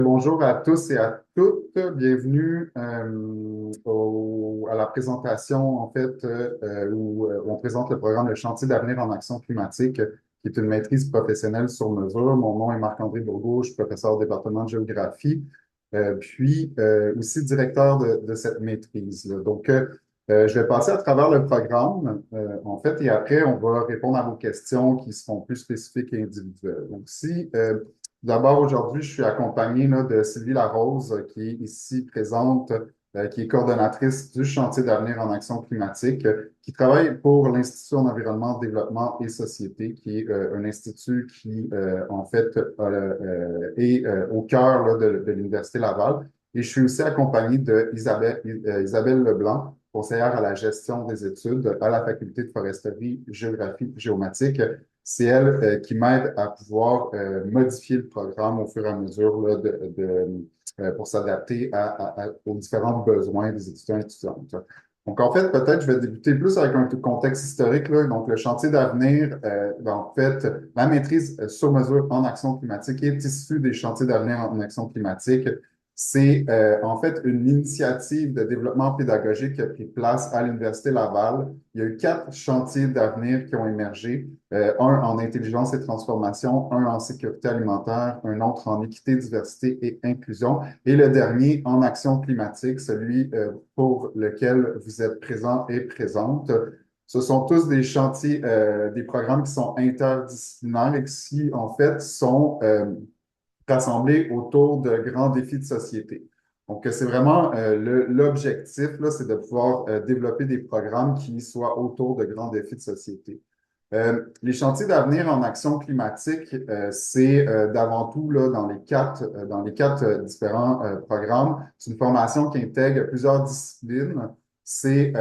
Bonjour à tous et à toutes. Bienvenue à la présentation, où on présente le programme Le Chantier d'avenir en action climatique, qui est une maîtrise professionnelle sur mesure. Mon nom est Marc-André Bourgault, je suis professeur au département de géographie, puis aussi directeur de cette maîtrise. Je vais passer à travers le programme, en fait, et après, on va répondre à vos questions qui seront plus spécifiques et individuelles. D'abord, aujourd'hui, je suis accompagné là, de Sylvie Larose, qui est ici présente, qui est coordonnatrice du Chantier d'avenir en action climatique, qui travaille pour l'Institut en environnement, développement et société, qui est un institut qui, en fait, est au cœur là, de l'Université Laval. Et je suis aussi accompagné de Isabelle Leblanc, conseillère à la gestion des études à la Faculté de foresterie, géographie, géomatique. C'est elle qui m'aide à pouvoir modifier le programme au fur et à mesure là, pour s'adapter aux différents besoins des étudiants et étudiantes. Donc, en fait, peut-être je vais débuter plus avec un contexte historique, là. Donc, le chantier d'avenir, en fait, la maîtrise sur mesure en action climatique est issue des chantiers d'avenir en action climatique. C'est en fait une initiative de développement pédagogique qui a pris place à l'Université Laval. Il y a eu 4 chantiers d'avenir qui ont émergé, un en intelligence et transformation, un en sécurité alimentaire, un autre en équité, diversité et inclusion, et le dernier en action climatique, celui pour lequel vous êtes présent et présente. Ce sont tous des chantiers, des programmes qui sont interdisciplinaires et qui, en fait, sont rassemblés autour de grands défis de société. Donc, c'est vraiment l'objectif, là, c'est de pouvoir développer des programmes qui soient autour de grands défis de société. Les chantiers d'avenir en action climatique, c'est d'avant tout là, dans les quatre différents programmes. C'est une formation qui intègre plusieurs disciplines. C'est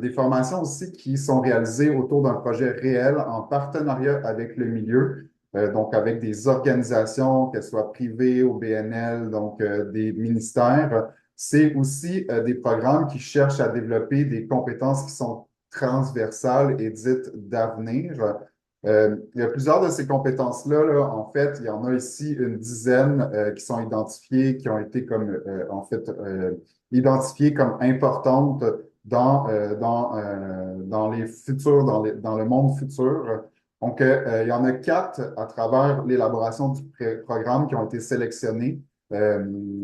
des formations aussi qui sont réalisées autour d'un projet réel en partenariat avec le milieu, donc avec des organisations, qu'elles soient privées ou BNL, donc des ministères. C'est aussi des programmes qui cherchent à développer des compétences qui sont transversales et dites d'avenir. Il y a plusieurs de ces compétences-là, là, en fait, il y en a ici une dizaine qui sont identifiées, qui ont été identifiées comme importantes dans les futurs, dans le monde futur. Donc, il y en a 4 à travers l'élaboration du programme qui ont été sélectionnés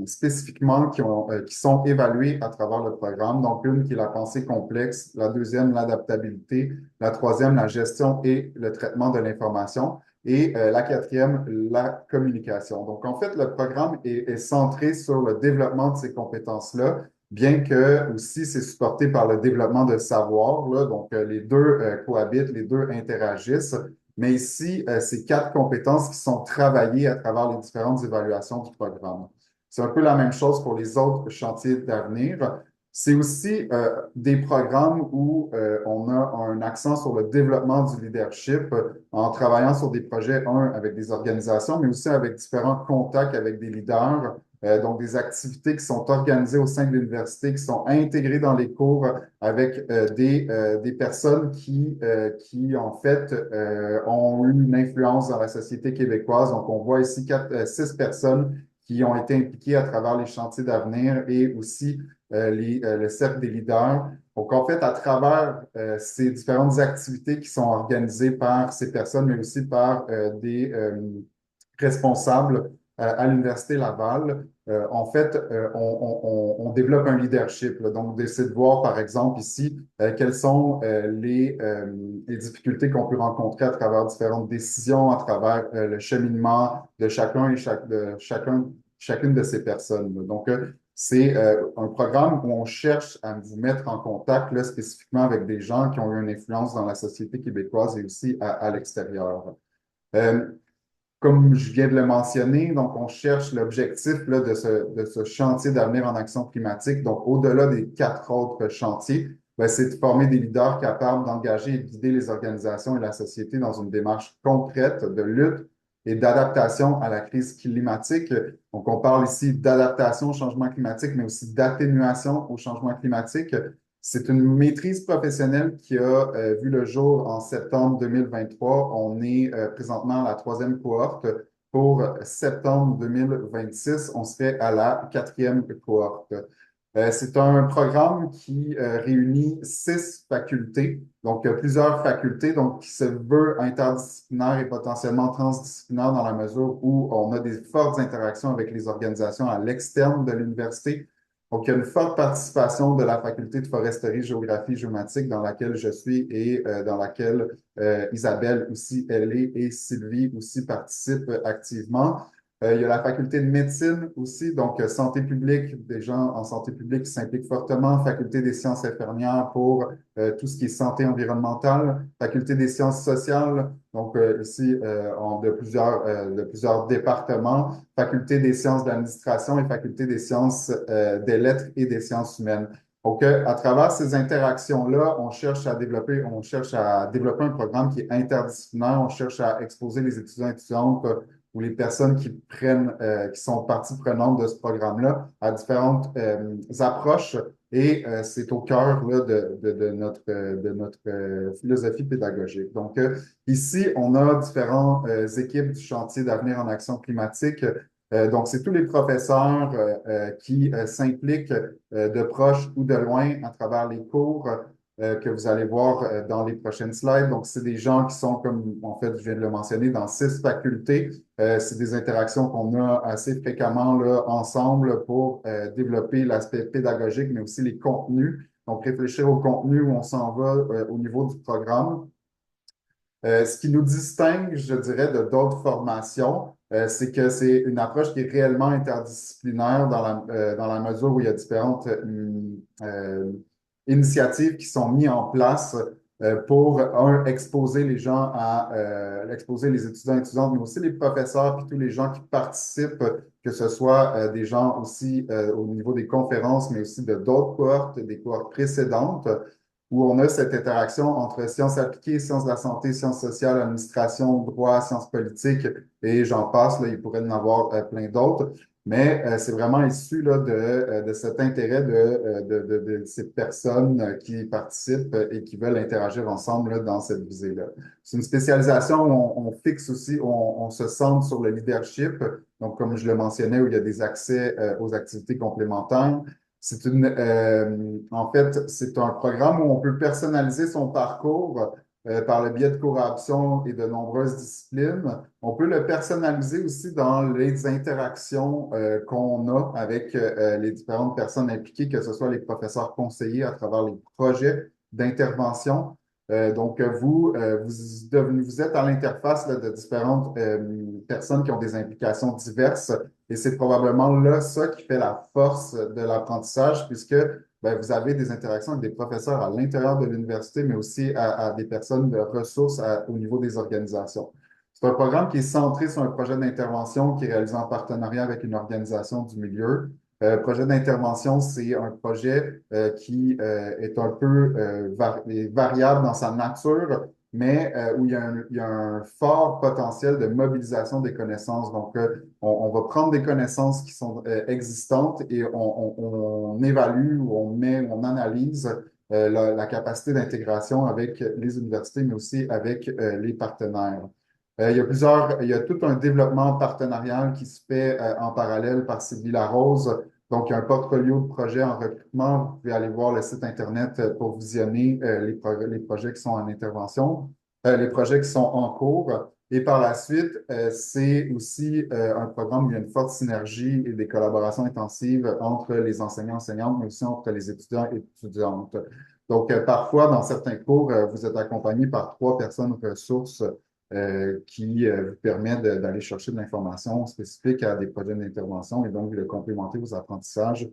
spécifiquement qui sont évalués à travers le programme. Donc, une qui est la pensée complexe, la deuxième, l'adaptabilité, la troisième, la gestion et le traitement de l'information, et la quatrième, la communication. Donc, en fait, le programme est centré sur le développement de ces compétences-là, bien que aussi c'est supporté par le développement de savoir, là. Donc, les deux cohabitent, les deux interagissent. Mais ici, c'est 4 compétences qui sont travaillées à travers les différentes évaluations du programme. C'est un peu la même chose pour les autres chantiers d'avenir. C'est aussi des programmes où on a un accent sur le développement du leadership en travaillant sur des projets, un, avec des organisations, mais aussi avec différents contacts avec des leaders. Donc, des activités qui sont organisées au sein de l'université, qui sont intégrées dans les cours avec des personnes qui en fait, ont eu une influence dans la société québécoise. Donc, on voit ici 6 personnes qui ont été impliquées à travers les chantiers d'avenir et aussi le cercle des leaders. Donc, en fait, à travers ces différentes activités qui sont organisées par ces personnes, mais aussi par des responsables à l'Université Laval, en fait, on développe un leadership, là. Donc, d'essayer de voir, par exemple, ici, quelles sont les difficultés qu'on peut rencontrer à travers différentes décisions, à travers le cheminement de chacun et chacune de ces personnes, là. Donc, c'est un programme où on cherche à vous mettre en contact là, spécifiquement avec des gens qui ont eu une influence dans la société québécoise et aussi à l'extérieur. Euh, Comme je viens de le mentionner, donc on cherche l'objectif là, de ce chantier d'avenir en action climatique. Donc, au-delà des 4 autres chantiers, ben, c'est de former des leaders capables d'engager et de guider les organisations et la société dans une démarche concrète de lutte et d'adaptation à la crise climatique. Donc, on parle ici d'adaptation au changement climatique, mais aussi d'atténuation au changement climatique. C'est une maîtrise professionnelle qui a vu le jour en septembre 2023. On est présentement à la troisième cohorte pour septembre 2026, on serait à la quatrième cohorte. C'est un programme qui réunit 6 facultés, donc plusieurs facultés, donc qui se veut interdisciplinaire et potentiellement transdisciplinaire dans la mesure où on a des fortes interactions avec les organisations à l'externe de l'université. Donc, il y a une forte participation de la faculté de foresterie, géographie, géomatique dans laquelle je suis et dans laquelle Isabelle aussi, elle est, et Sylvie aussi participent activement. Il y a la faculté de médecine aussi, donc santé publique, des gens en santé publique qui s'impliquent fortement, faculté des sciences infirmières pour tout ce qui est santé environnementale, faculté des sciences sociales, donc ici de plusieurs départements, faculté des sciences de l'administration et faculté des sciences des lettres et des sciences humaines. Donc, à travers ces interactions-là, on cherche à développer un programme qui est interdisciplinaire, on cherche à exposer les étudiants et étudiantes ou les personnes qui sont partie prenante de ce programme-là à différentes approches. Et c'est au cœur là, de notre philosophie pédagogique. Donc, ici, on a différentes équipes du chantier d'avenir en action climatique. Donc, c'est tous les professeurs qui s'impliquent de proche ou de loin à travers les cours que vous allez voir dans les prochaines slides. Donc, c'est des gens qui sont, comme en fait, je viens de le mentionner, dans 6 facultés. C'est des interactions qu'on a assez fréquemment là, ensemble pour développer l'aspect pédagogique, mais aussi les contenus. Donc, réfléchir au contenu où on s'en va au niveau du programme. Ce qui nous distingue, je dirais, de d'autres formations, c'est que c'est une approche qui est réellement interdisciplinaire dans la mesure où il y a différentes initiatives qui sont mises en place pour, exposer les gens exposer les étudiants et étudiantes, mais aussi les professeurs, puis tous les gens qui participent, que ce soit des gens aussi au niveau des conférences, mais aussi de d'autres cohortes, des cohortes précédentes où on a cette interaction entre sciences appliquées, sciences de la santé, sciences sociales, administration, droit, sciences politiques, et j'en passe, là, il pourrait y en avoir plein d'autres. Mais c'est vraiment issu là, de cet intérêt de ces personnes qui participent et qui veulent interagir ensemble là, dans cette visée-là. C'est une spécialisation où on fixe aussi, on se centre sur le leadership. Donc, comme je le mentionnais, où il y a des accès aux activités complémentaires. En fait, c'est un programme où on peut personnaliser son parcours par le biais de cours à option et de nombreuses disciplines. On peut le personnaliser aussi dans les interactions qu'on a avec les différentes personnes impliquées, que ce soit les professeurs conseillers à travers les projets d'intervention. Vous êtes à l'interface là, de différentes personnes qui ont des implications diverses et c'est probablement là ça qui fait la force de l'apprentissage, puisque ben, vous avez des interactions avec des professeurs à l'intérieur de l'université, mais aussi à des personnes de ressources au niveau des organisations. C'est un programme qui est centré sur un projet d'intervention qui est réalisé en partenariat avec une organisation du milieu. Projet d'intervention, c'est un projet qui est un peu variable dans sa nature, mais où il y a un fort potentiel de mobilisation des connaissances. Donc, on va prendre des connaissances qui sont existantes et on évalue ou on analyse la capacité d'intégration avec les universités, mais aussi avec les partenaires. Il y a tout un développement partenarial qui se fait en parallèle par Sylvie Larose. Donc, il y a un portfolio de projets en recrutement. Vous pouvez aller voir le site Internet pour visionner les projets qui sont en intervention, les projets qui sont en cours. Et par la suite, c'est aussi un programme où il y a une forte synergie et des collaborations intensives entre les enseignants et enseignantes, mais aussi entre les étudiants et étudiantes. Donc, parfois, dans certains cours, vous êtes accompagné par 3 personnes ressources qui vous permet d'aller chercher de l'information spécifique à des projets d'intervention et donc de complémenter vos apprentissages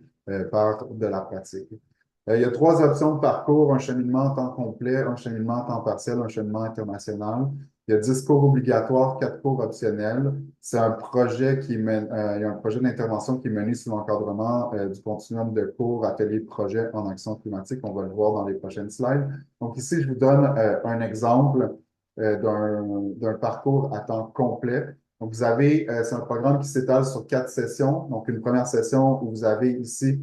par de la pratique. Il y a 3 options de parcours, un cheminement en temps complet, un cheminement en temps partiel, un cheminement international. Il y a 10 cours obligatoires, 4 cours optionnels. C'est un projet il y a un projet d'intervention qui est mené sous l'encadrement du continuum de cours, ateliers, projets en action climatique. On va le voir dans les prochaines slides. Donc ici, je vous donne un exemple d'un parcours à temps complet. Donc, c'est un programme qui s'étale sur 4 sessions. Donc, une première session où vous avez ici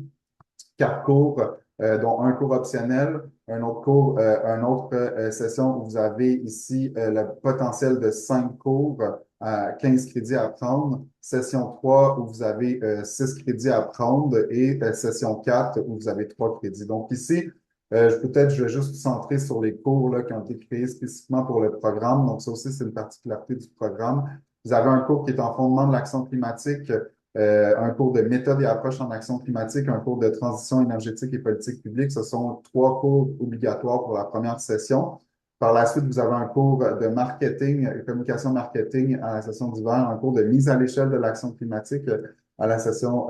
4 cours, dont un cours optionnel, un autre session où vous avez ici le potentiel de 5 cours 15 crédits à prendre, session 3 où vous avez 6 crédits à prendre et session 4 où vous avez 3 crédits. Donc ici, peut-être je vais juste centrer sur les cours là, qui ont été créés spécifiquement pour le programme. Donc ça aussi, c'est une particularité du programme. Vous avez un cours qui est en fondement de l'action climatique, un cours de méthode et approche en action climatique, un cours de transition énergétique et politique publique. Ce sont 3 cours obligatoires pour la première session. Par la suite, vous avez un cours de marketing, communication marketing à la session d'hiver, un cours de mise à l'échelle de l'action climatique à la session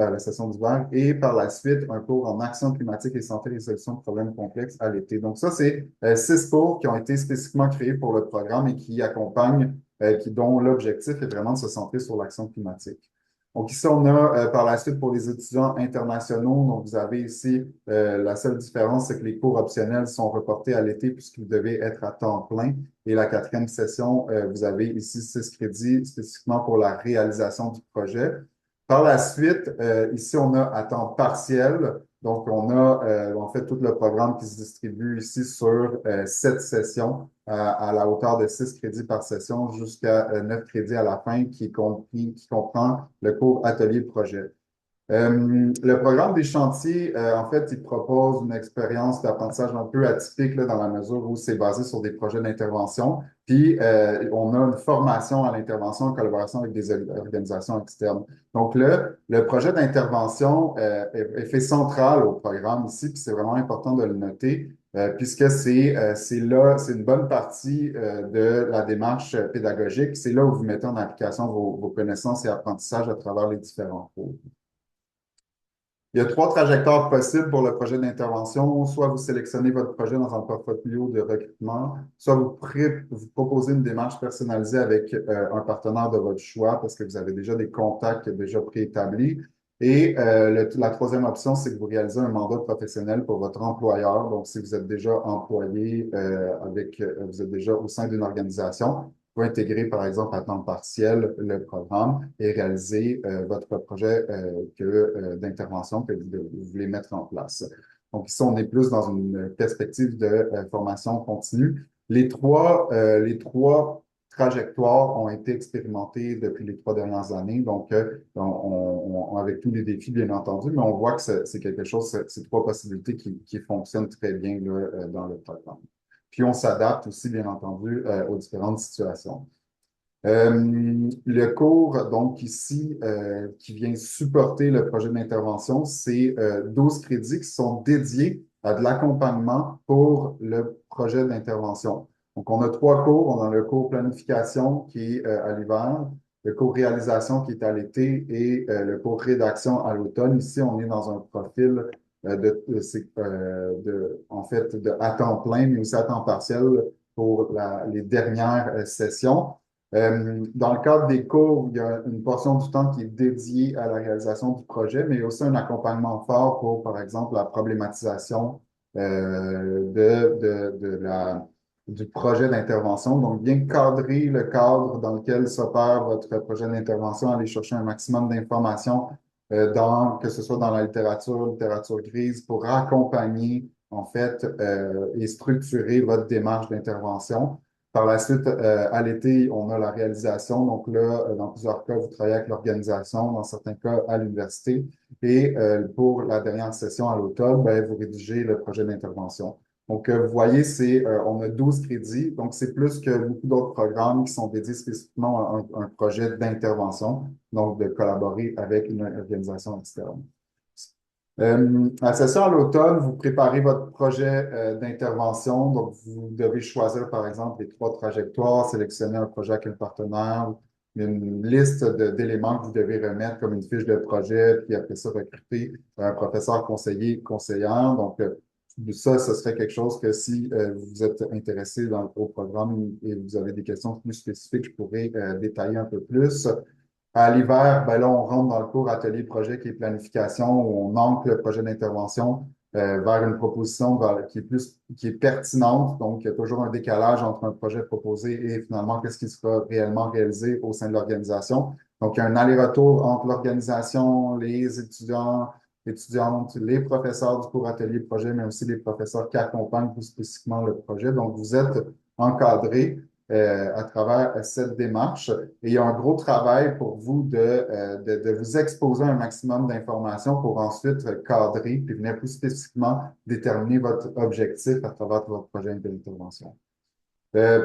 d'hiver et par la suite, un cours en action climatique et santé et résolution de problèmes complexes à l'été. Donc ça, c'est 6 cours qui ont été spécifiquement créés pour le programme et qui accompagnent, dont l'objectif est vraiment de se centrer sur l'action climatique. Donc ici, on a par la suite pour les étudiants internationaux, donc vous avez ici, la seule différence, c'est que les cours optionnels sont reportés à l'été puisqu'ils devaient être à temps plein. Et la quatrième session, vous avez ici 6 crédits spécifiquement pour la réalisation du projet. Par la suite, ici, on a à temps partiel. Donc, on a en fait tout le programme qui se distribue ici sur 7 sessions à la hauteur de 6 crédits par session jusqu'à 9 crédits à la fin qui comprend le cours atelier projet. Le programme des chantiers, en fait, il propose une expérience d'apprentissage un peu atypique là, dans la mesure où c'est basé sur des projets d'intervention. Puis, on a une formation à l'intervention en collaboration avec des organisations externes. Donc, le projet d'intervention est fait central au programme ici, puis c'est vraiment important de le noter, puisque c'est une bonne partie de la démarche pédagogique. C'est là où vous mettez en application vos connaissances et apprentissages à travers les différents cours. Il y a 3 trajectoires possibles pour le projet d'intervention. Soit vous sélectionnez votre projet dans un portfolio de recrutement, soit vous proposez une démarche personnalisée avec un partenaire de votre choix parce que vous avez déjà des contacts déjà préétablis. Et la troisième option, c'est que vous réalisez un mandat professionnel pour votre employeur. Donc, si vous êtes déjà employé vous êtes déjà au sein d'une organisation, vous intégrer, par exemple, à temps partiel le programme et réaliser votre projet d'intervention que vous voulez mettre en place. Donc, ici, on est plus dans une perspective de formation continue. Les trois trajectoires ont été expérimentées depuis les 3 dernières années, donc avec tous les défis, bien entendu, mais on voit que c'est quelque chose, c'est 3 possibilités qui fonctionnent très bien là, dans le programme. Puis on s'adapte aussi, bien entendu, aux différentes situations. Le cours, donc ici, qui vient supporter le projet d'intervention, c'est 12 crédits qui sont dédiés à de l'accompagnement pour le projet d'intervention. Donc, on a 3 cours. On a le cours planification qui est à l'hiver, le cours réalisation qui est à l'été et le cours rédaction à l'automne. Ici, on est dans un profil en fait, à temps plein, mais aussi à temps partiel pour les dernières sessions. Dans le cadre des cours, il y a une portion du temps qui est dédiée à la réalisation du projet, mais aussi un accompagnement fort pour, par exemple, la problématisation du projet d'intervention. Donc, bien cadrer le cadre dans lequel s'opère votre projet d'intervention, aller chercher un maximum d'informations que ce soit dans la littérature grise, pour accompagner, en fait, et structurer votre démarche d'intervention. Par la suite, à l'été, on a la réalisation. Donc là, dans plusieurs cas, vous travaillez avec l'organisation, dans certains cas, à l'université. Et pour la dernière session à l'automne, ben, vous rédigez le projet d'intervention. Donc, vous voyez, on a 12 crédits. Donc, c'est plus que beaucoup d'autres programmes qui sont dédiés spécifiquement à un projet d'intervention, donc de collaborer avec une organisation externe. La session à l'automne, vous préparez votre projet d'intervention. Donc, vous devez choisir, par exemple, les 3 trajectoires, sélectionner un projet avec un partenaire, une liste d'éléments que vous devez remettre comme une fiche de projet, puis après ça, recruter un professeur conseiller, conseillère. Donc, ça, ce serait quelque chose que si vous êtes intéressé au programme et vous avez des questions plus spécifiques, je pourrais détailler un peu plus. À l'hiver, ben là, on rentre dans le cours atelier projet qui est planification, où on ancre le projet d'intervention vers une proposition qui est pertinente. Donc, il y a toujours un décalage entre un projet proposé et finalement qu'est-ce qui sera réellement réalisé au sein de l'organisation. Donc, il y a un aller-retour entre l'organisation, les étudiants, étudiantes, les professeurs du cours atelier projet, mais aussi les professeurs qui accompagnent plus spécifiquement le projet. Donc, vous êtes encadré. à travers cette démarche. Et il y a un gros travail pour vous de vous exposer à un maximum d'informations pour ensuite cadrer puis venir plus spécifiquement déterminer votre objectif à travers votre projet d'intervention. Euh,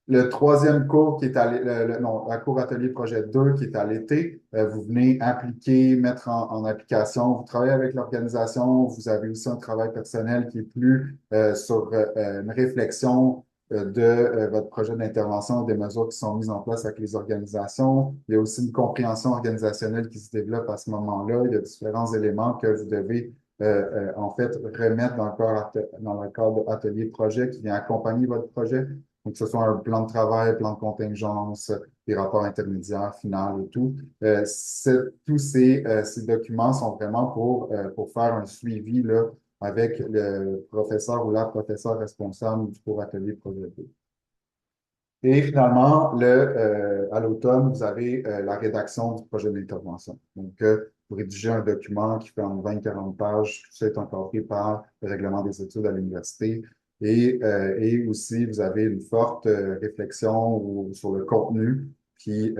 le troisième cours qui est non, la cours atelier projet 2 qui est à l'été, vous venez appliquer, mettre en application, vous travaillez avec l'organisation, vous avez aussi un travail personnel qui est plus sur une réflexion de votre projet d'intervention, des mesures qui sont mises en place avec les organisations. Il y a aussi une compréhension organisationnelle qui se développe à ce moment-là. Il y a différents éléments que vous devez en fait remettre dans le cadre atelier projet qui vient accompagner votre projet. Donc, que ce soit un plan de travail, plan de contingence, des rapports intermédiaires, finaux et tout. Tous ces documents sont vraiment pour faire un suivi là, avec le professeur ou la professeure responsable du cours atelier projet 2. Et finalement, à l'automne, vous avez la rédaction du projet d'intervention. Donc, vous rédigez un document qui fait en 20-40 pages. Tout ça est encadré par le règlement des études à l'université. Et aussi, vous avez une forte réflexion sur le contenu du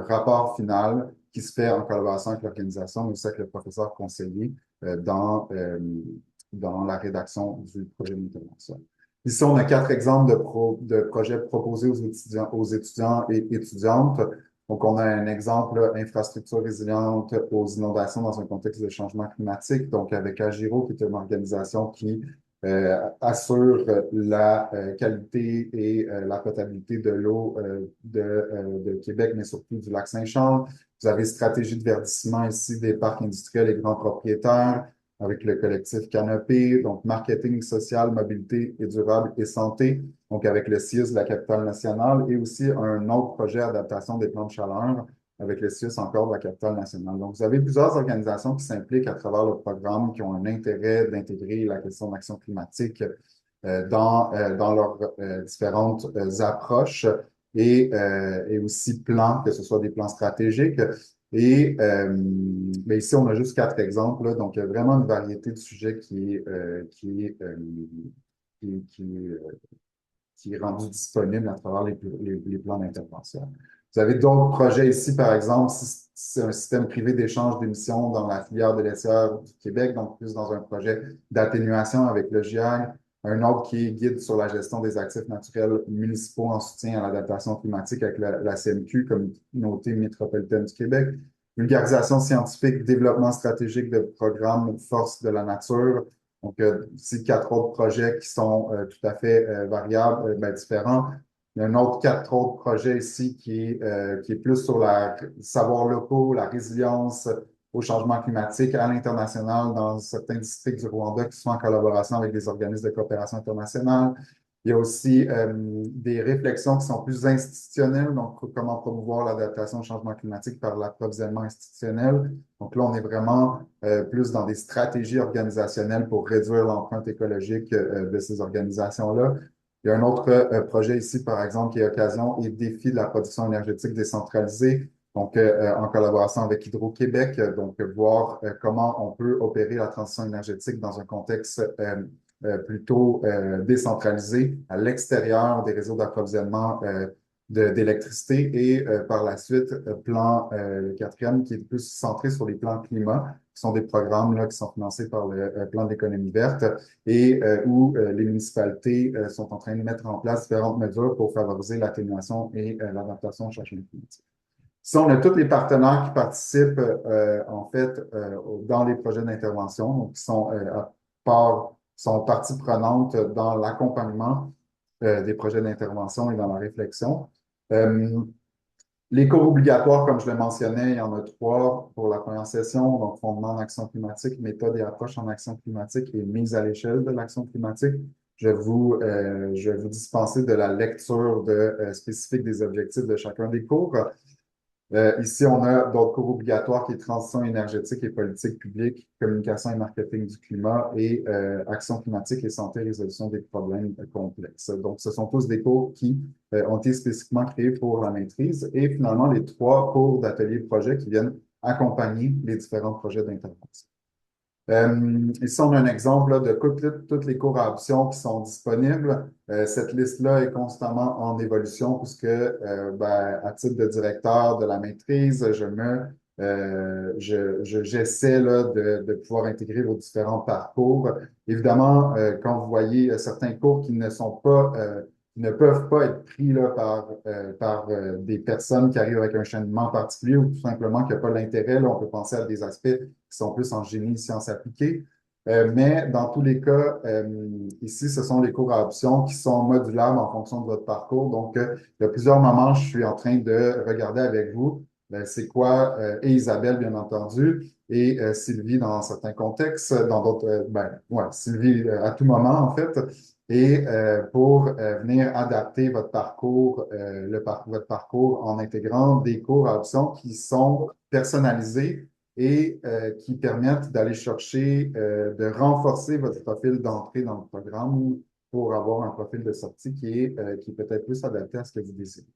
rapport final qui se fait en collaboration avec l'organisation, mais aussi avec le professeur conseiller dans la rédaction du projet d'intervention. Ici, on a 4 exemples de projets proposés aux étudiants et étudiantes. Donc, on a un exemple, là, infrastructure résiliente aux inondations dans un contexte de changement climatique. Donc, avec Agiro, qui est une organisation qui assure la qualité et la potabilité de l'eau de Québec, mais surtout du lac Saint-Charles. Vous avez stratégie de verdissement ici des parcs industriels et grands propriétaires avec le collectif Canopé, donc marketing social, mobilité et durable et santé, donc avec le CIUS de la capitale nationale, et aussi un autre projet adaptation des plans de chaleur avec le CIUS encore de la capitale nationale. Donc, vous avez plusieurs organisations qui s'impliquent à travers le programme, qui ont un intérêt d'intégrer la question d'action climatique dans leurs différentes approches et aussi plans, que ce soit des plans stratégiques. Et mais ici, on a juste 4 exemples, là, donc il y a vraiment une variété de sujets qui est rendu disponible à travers les plans d'intervention. Vous avez d'autres projets ici, par exemple, si c'est un système privé d'échange d'émissions dans la filière de l'essor du Québec, donc plus dans un projet d'atténuation avec le GIEC. Un autre qui est guide sur la gestion des actifs naturels municipaux en soutien à l'adaptation climatique avec la CMQ, Communauté métropolitaine du Québec. Vulgarisation scientifique, développement stratégique de programmes Force de la nature. Donc, ici, 4 autres projets qui sont tout à fait variables, différents. Il y a un autre 4 autres projets ici qui est plus sur le savoir locaux, la résilience au changement climatique à l'international dans certains districts du Rwanda qui sont en collaboration avec des organismes de coopération internationale. Il y a aussi des réflexions qui sont plus institutionnelles, donc comment promouvoir l'adaptation au changement climatique par l'approvisionnement institutionnel. Donc là, on est vraiment plus dans des stratégies organisationnelles pour réduire l'empreinte écologique de ces organisations-là. Il y a un autre projet ici, par exemple, qui est Occasion et défi de la production énergétique décentralisée, donc en collaboration avec Hydro-Québec, donc voir comment on peut opérer la transition énergétique dans un contexte plutôt décentralisé à l'extérieur des réseaux d'approvisionnement d'électricité et par la suite, le quatrième qui est plus centré sur les plans climat, qui sont des programmes là, qui sont financés par le plan d'économie verte et où les municipalités sont en train de mettre en place différentes mesures pour favoriser l'atténuation et l'adaptation au changement climatique. Si on a tous les partenaires qui participent en fait dans les projets d'intervention, donc qui sont sont partie prenante dans l'accompagnement des projets d'intervention et dans la réflexion. Les cours obligatoires, comme je le mentionnais, il y en a 3 pour la première session, donc fondement en action climatique, méthode et approche en action climatique et mise à l'échelle de l'action climatique. Je vais vous dispenser de la lecture spécifique des objectifs de chacun des cours. Ici, on a d'autres cours obligatoires qui est transition énergétique et politique publique, communication et marketing du climat et action climatique et santé et résolution des problèmes complexes. Donc, ce sont tous des cours qui ont été spécifiquement créés pour la maîtrise et finalement les 3 cours d'atelier projet qui viennent accompagner les différents projets d'intervention. Ici, on a un exemple là, de toutes les cours à options qui sont disponibles. Cette liste-là est constamment en évolution puisque, à titre de directeur de la maîtrise, j'essaie là, de pouvoir intégrer vos différents parcours. Évidemment, quand vous voyez certains cours qui ne sont pas, qui ne peuvent pas être pris là, par des personnes qui arrivent avec un cheminement particulier ou tout simplement qui n'ont pas l'intérêt, là, on peut penser à des aspects qui sont plus en génie, sciences appliquées. Mais dans tous les cas, ici, ce sont les cours à option qui sont modulables en fonction de votre parcours. Donc, il y a plusieurs moments, je suis en train de regarder avec vous, c'est quoi, et Isabelle, bien entendu, et Sylvie dans certains contextes, dans d'autres, Sylvie à tout moment, en fait, et pour venir adapter votre parcours, votre parcours en intégrant des cours à option qui sont personnalisés et qui permettent d'aller chercher, de renforcer votre profil d'entrée dans le programme pour avoir un profil de sortie qui est peut-être plus adapté à ce que vous désirez.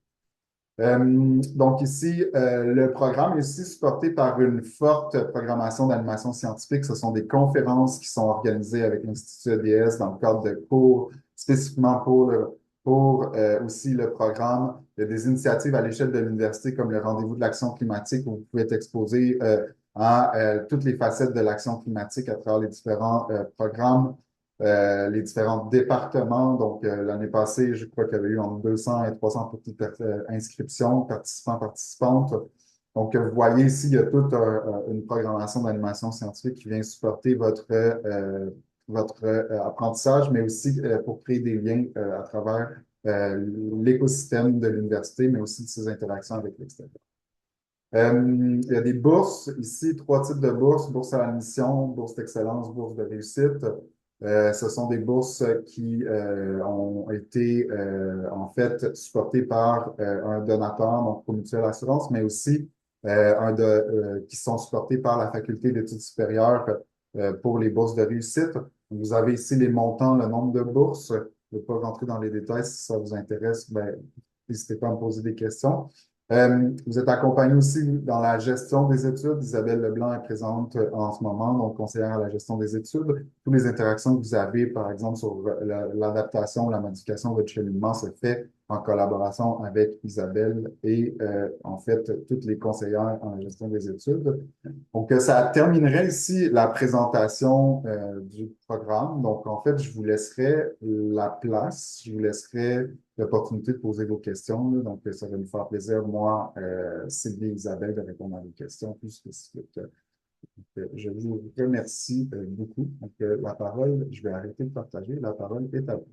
Donc ici, le programme est aussi supporté par une forte programmation d'animation scientifique. Ce sont des conférences qui sont organisées avec l'Institut EDS dans le cadre de cours spécifiquement pour aussi le programme. Il y a des initiatives à l'échelle de l'université comme le Rendez-vous de l'action climatique où vous pouvez être exposé à toutes les facettes de l'action climatique à travers les différents programmes les différents départements. Donc, l'année passée, je crois qu'il y avait eu entre 200 et 300 petites inscriptions, participants, participantes. Donc, vous voyez ici, il y a toute une programmation d'animation scientifique qui vient supporter votre apprentissage, mais aussi pour créer des liens à travers l'écosystème de l'université, mais aussi de ses interactions avec l'extérieur. Il y a des bourses ici, trois types de bourses, bourse à l'admission, bourse d'excellence, bourse de réussite. Ce sont des bourses qui ont été en fait supportées par un donateur, donc Promutuelle Assurance, mais aussi qui sont supportées par la Faculté d'études supérieures pour les bourses de réussite. Vous avez ici les montants, le nombre de bourses. Je ne vais pas rentrer dans les détails. Si ça vous intéresse, ben, n'hésitez pas à me poser des questions. Vous êtes accompagné aussi dans la gestion des études. Isabelle Leblanc est présente en ce moment, donc conseillère à la gestion des études. Toutes les interactions que vous avez, par exemple, sur l'adaptation, la modification de votre cheminement se fait en collaboration avec Isabelle et en fait toutes les conseillères en gestion des études. Donc, ça terminerait ici la présentation du programme. Donc, en fait, je vous laisserai la place, je vous laisserai l'opportunité de poser vos questions. Là. Donc, ça va nous faire plaisir, moi, Sylvie et Isabelle, de répondre à vos questions plus spécifiques. Donc, je vous remercie beaucoup. Donc, la parole, je vais arrêter de partager. La parole est à vous.